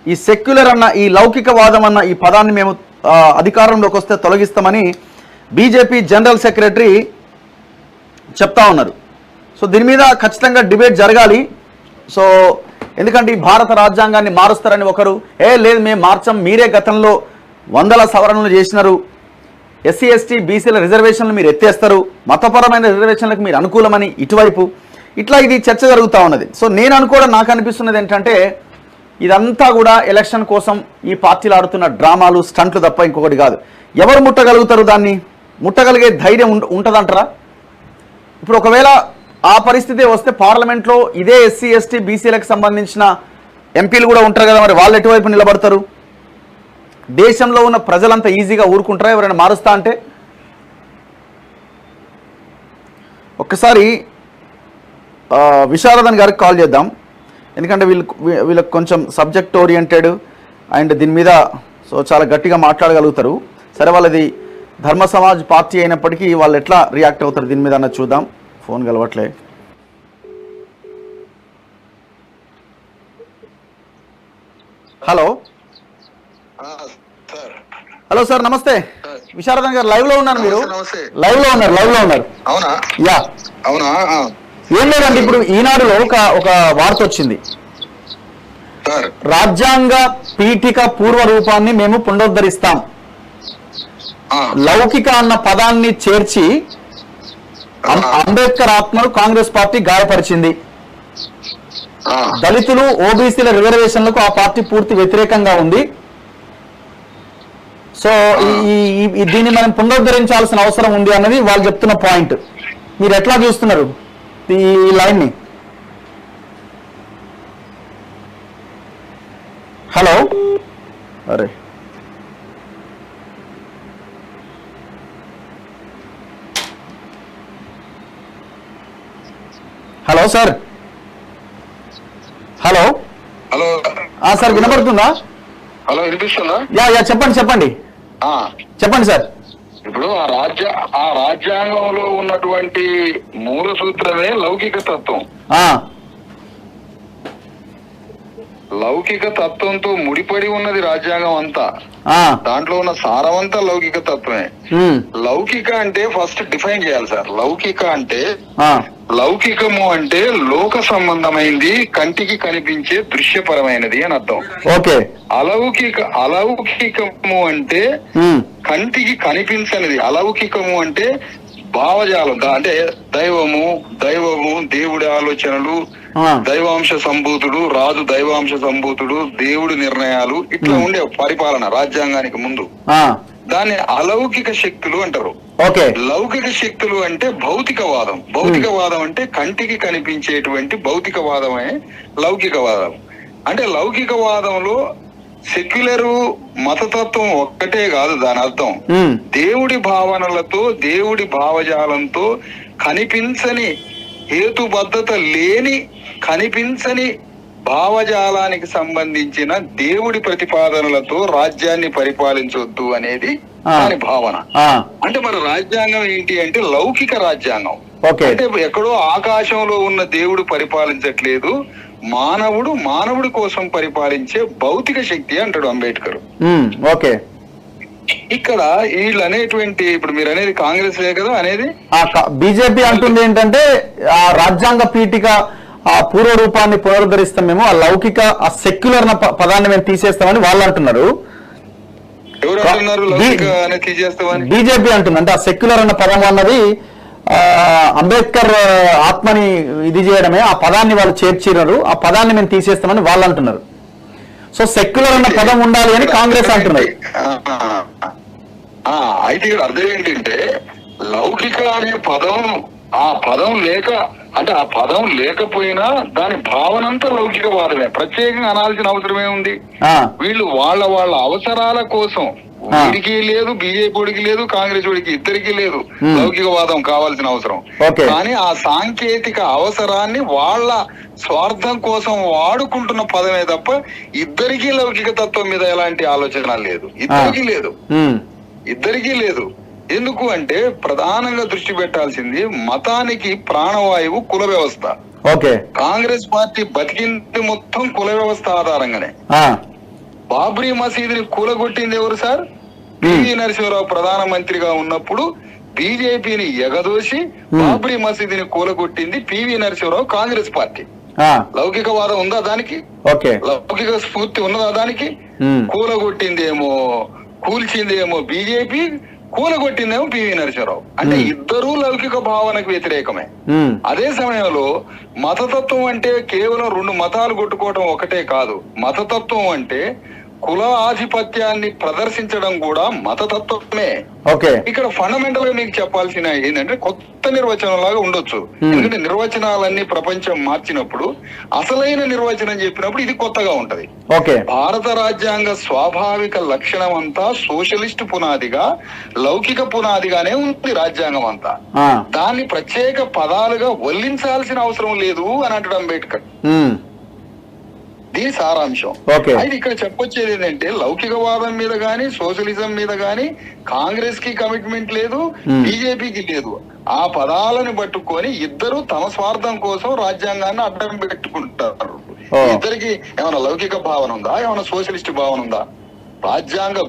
ఈ సెక్యులర్ అన్న ఈ లౌకికవాదం అన్న ఈ పదాన్ని మేము అధికారంలోకి వస్తే తొలగిస్తామని బీజేపీ జనరల్ సెక్రటరీ చెప్తా ఉన్నారు. సో దీని మీద ఖచ్చితంగా డిబేట్ జరగాలి. సో ఎందుకంటే ఈ భారత రాజ్యాంగాన్ని మారుస్తారని ఒకరు, లేదు మేము మార్చం, మీరే గతంలో 100 సవరణలు చేసినారు, ఎస్సీ ఎస్టీ బీసీల రిజర్వేషన్లు మీరు ఎత్తేస్తారు, మతపరమైన రిజర్వేషన్లకు మీరు అనుకూలమని ఇటువైపు, ఇట్లా ఇది చర్చ జరుగుతూ ఉన్నది. సో నేను అనుకోవడం, నాకు అనిపిస్తున్నది ఏంటంటే ఇదంతా కూడా ఎలక్షన్ కోసం ఈ పార్టీలు ఆడుతున్న డ్రామాలు, స్టంట్లు తప్ప ఇంకొకటి కాదు. ఎవరు ముట్టగలుగుతారు? దాన్ని ముట్టగలిగే ధైర్యం ఉంటుందంటారా? ఇప్పుడు ఒకవేళ ఆ పరిస్థితి వస్తే పార్లమెంట్లో ఇదే ఎస్సీ ఎస్టీ బీసీలకు సంబంధించిన ఎంపీలు కూడా ఉంటారు కదా, మరి వాళ్ళు ఎటువైపు నిలబడతారు? దేశంలో ఉన్న ప్రజలంతా ఈజీగా ఊరుకుంటారా ఎవరైనా మారుస్తా అంటే? ఒక్కసారి విశారదన్ గారికి కాల్ చేద్దాం, ఎందుకంటే వీళ్ళకి కొంచెం సబ్జెక్ట్ ఓరియంటెడ్ అండ్ దీని మీద సో చాలా గట్టిగా మాట్లాడగలుగుతారు. సరే, వాళ్ళది ధర్మ సమాజ్ పార్టీ అయినప్పటికీ వాళ్ళు ఎట్లా రియాక్ట్ అవుతారు దీని మీద అన్నది చూద్దాం. ఫోన్ కలవట్లే. హలో హలో సార్, నమస్తే. విశారదన్ గారు లైవ్ లో ఉన్నారు, మీరు లైవ్ లో ఉన్నారు. అవునా? యా, అవునా? ఏం లేదండి, ఇప్పుడు ఈనాడులో ఒక వార్త వచ్చింది. రాజ్యాంగ పీఠిక పూర్వ రూపాన్ని మేము పునరుద్ధరిస్తాం, లౌకిక అన్న పదాన్ని చేర్చి అంబేద్కర్ ఆత్మను కాంగ్రెస్ పార్టీ గాయపరిచింది. దళితులు ఓబీసీల రిజర్వేషన్లకు ఆ పార్టీ పూర్తి వ్యతిరేకంగా ఉంది. సో దీన్ని మనం పునరుద్ధరించాల్సిన అవసరం ఉంది అన్నది వాళ్ళు చెప్తున్న పాయింట్. మీరు ఎట్లా చూస్తున్నారు ఈ లైన్ ని? హలో, అరే hello sir, hello hello sir, వినపడుతుందా? హలో, వినిపిస్తుందా? యా చెప్పండి చెప్పండి సార్. ఇప్పుడు ఆ రాజ్యాంగంలో ఉన్నటువంటి మూల సూత్రమే లౌకిక తత్వం. లౌకిక తత్వంతో ముడిపడి ఉన్నది రాజ్యాంగం అంతా. దాంట్లో ఉన్న సారమంతా లౌకిక తత్వమే. లౌకిక అంటే ఫస్ట్ డిఫైన్ చేయాలి సార్. లౌకిక అంటే, లౌకికము అంటే లోక సంబంధమైంది, కంటికి కనిపించే దృశ్యపరమైనది అని అర్థం. ఓకే. అలౌకికము అంటే కంటికి కనిపించనిది. అలౌకికము అంటే భావజాలం, అంటే దైవము దేవుడి ఆలోచనలు, దైవాంశ సంభూతుడు, రాజు దైవాంశ సంభూతుడు, దేవుడి నిర్ణయాలు, ఇట్లా ఉండే పరిపాలన రాజ్యాంగానికి ముందు. దాన్ని అలౌకిక శక్తులు అంటారు. లౌకిక శక్తులు అంటే భౌతికవాదం. భౌతికవాదం అంటే కంటికి కనిపించేటువంటి భౌతికవాదమే లౌకికవాదం. అంటే లౌకికవాదంలో సెక్యులరు మతతత్వం ఒక్కటే కాదు దాని అర్థం. దేవుడి భావనలతో, దేవుడి భావజాలంతో కనిపించని, హేతుబద్ధత లేని, కనిపించని భావజాలానికి సంబంధించిన దేవుడి ప్రతిపాదనలతో రాజ్యాన్ని పరిపాలించొద్దు అనేది దాని భావన. అంటే మన రాజ్యాంగం ఏంటి అంటే లౌకిక రాజ్యాంగం. అంటే ఎక్కడో ఆకాశంలో ఉన్న దేవుడు పరిపాలించట్లేదు, మానవుడి కోసం పరిపాలించే భౌతిక శక్తి అంటాడు అంబేద్కర్. ఇక్కడ వీళ్ళు అనేటువంటి, ఇప్పుడు మీరు అనేది కాంగ్రెస్ కదా అనేది, బీజేపీ అంటుంది ఏంటంటే ఆ రాజ్యాంగ పీఠిక ఆ పూర్వ రూపాన్ని పునరుద్ధరిస్తాం మేము, ఆ లౌకిక ఆ సెక్యులర్ పదాన్ని మేము తీసేస్తామని వాళ్ళు అంటున్నారు. ఎవరు అంటున్నారు లౌకిక అనేది తీసేస్తామని? బీజేపీ అంటుంది. అంటే ఆ సెక్యులర్ అన్న పదం అన్నది అంబేద్కర్ ఆత్మని ఇది చేయడమే, ఆ పదాన్ని వాళ్ళు చేర్చినారు, ఆ పదాన్ని మేము తీసేస్తామని వాళ్ళు అంటున్నారు. సో సెక్యులర్ అన్న పదం ఉండాలి అని కాంగ్రెస్ అంటున్నారు. అయితే ఇక్కడ అర్థం ఏంటంటే లౌకిక అనే పదం, ఆ పదం లేకపోయినా దాని భావన అంతా లౌకికవాదమే. ప్రత్యేకంగా అనాల్సిన అవసరమే ఉంది. వీళ్ళు వాళ్ళ అవసరాల కోసం, వీడికి లేదు, బీజేపీకి లేదు, కాంగ్రెస్ వాడికి ఇద్దరికి లేదు లౌకికవాదం కావాల్సిన అవసరం. కానీ ఆ సాంకేతిక అవసరాన్ని వాళ్ళ స్వార్థం కోసం వాడుకుంటున్న పదమే తప్ప ఇద్దరికీ లౌకిక తత్వం మీద ఎలాంటి ఆలోచన లేదు. ఇద్దరికీ లేదు. ఎందుకు అంటే ప్రధానంగా దృష్టి పెట్టాల్సింది మతానికి ప్రాణవాయువు కుల వ్యవస్థ. కాంగ్రెస్ పార్టీ బతికింది మొత్తం కుల వ్యవస్థ ఆధారంగానే. బాబ్రీ మసీదుని కూలగొట్టింది ఎవరు సార్? పివి నరసింహరావు ప్రధానమంత్రిగా ఉన్నప్పుడు బీజేపీని ఎగదోసి బాబ్రీ మసీదుని కూలగొట్టింది పివి నరసింహరావు, కాంగ్రెస్ పార్టీ. లౌకికవాదం ఉందా దానికి? లౌకిక స్ఫూర్తి ఉన్నదా దానికి? కూలగొట్టిందేమో, కూల్చిందేమో బీజేపీ, కూలగొట్టిందేమో పివి నరసింహరావు. అంటే ఇద్దరూ లౌకిక భావనకు వ్యతిరేకమే. అదే సమయంలో మతతత్వం అంటే కేవలం రెండు మతాలు కొట్టుకోవడం ఒకటే కాదు. మతతత్వం అంటే కుల ఆధిపత్యాన్ని ప్రదర్శించడం కూడా మతతత్వమే. ఇక్కడ ఫండమెంటల్ గా మీకు చెప్పాల్సిన ఏంటంటే కొత్త నిర్వచనం లాగా ఉండొచ్చు. ఎందుకంటే నిర్వచనాలన్నీ ప్రపంచం మార్చినప్పుడు అసలైన నిర్వచనం చెప్పినప్పుడు ఇది కొత్తగా ఉంటది. భారత రాజ్యాంగ స్వాభావిక లక్షణం అంతా సోషలిస్ట్ పునాదిగా, లౌకిక పునాదిగానే ఉంది రాజ్యాంగం అంతా. దాన్ని ప్రత్యేక పదాలుగా వల్లించాల్సిన అవసరం లేదు అని అంటాడు అంబేద్కర్. దీని సారాంశం. అయితే ఇక్కడ చెప్పొచ్చేది ఏంటంటే లౌకికవాదం మీద గాని సోషలిజం మీద గాని కాంగ్రెస్ కి కమిట్మెంట్ లేదు, బీజేపీకి లేదు. ఆ పదాలను పట్టుకొని ఇద్దరు తమ స్వార్థం కోసం రాజ్యాంగాన్ని అడ్డం పెట్టుకుంటారు. ఇద్దరికి ఏమైనా లౌకిక భావన ఉందా, ఏమైనా సోషలిస్ట్ భావన ఉందా? రాజ్యాంగ